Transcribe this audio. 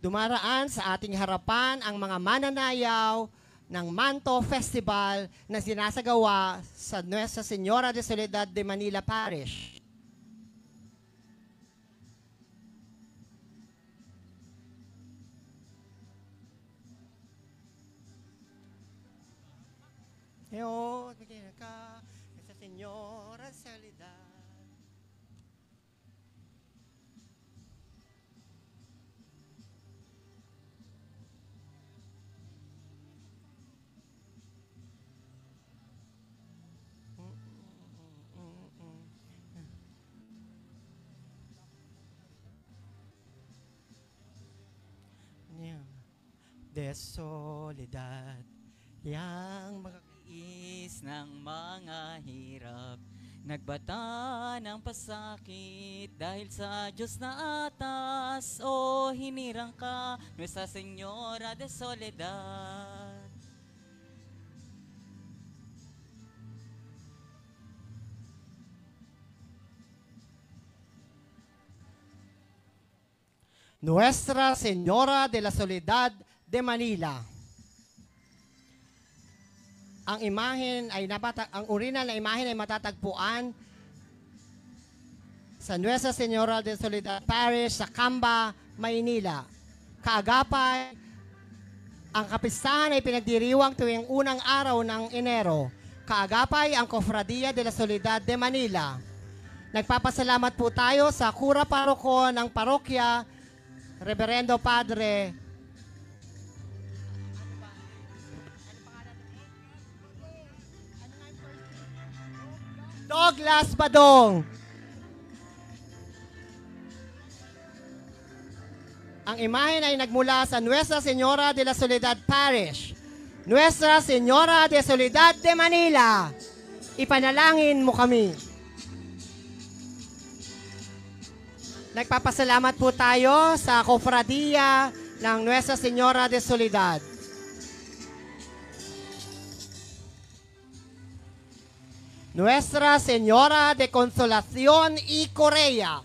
Dumaraan sa ating harapan ang mga mananayaw ng Manto Festival na sinasagawa sa Nuestra Señora de Soledad de Manila Parish. Yo, bigyan ka sa Señora de Soledad. De Soledad, yang Is ng mga hirap, nagbata ng pasakit dahil sa Diyos na atas, o hinirang ka, Nuestra Señora de Soledad. Nuestra Señora de la Soledad de Manila. Ang original na imahen ay matatagpuan sa Nuestra Señora de Soledad Parish sa Camba, Maynila. Kaagapay, ang kapistahan ay pinagdiriwang tuwing unang araw ng Enero. Kaagapay ang Cofradia de la Soledad de Manila. Nagpapasalamat po tayo sa Kura Paroko ng Parokya, Reverendo Padre Douglas Badong. Ang imahen ay nagmula sa Nuestra Señora de la Soledad Parish, Nuestra Señora de Soledad de Manila. Ipanalangin mo kami. Nagpapasalamat po tayo sa Cofradia ng Nuestra Señora de Soledad. Nuestra Señora de Consolación y Correa.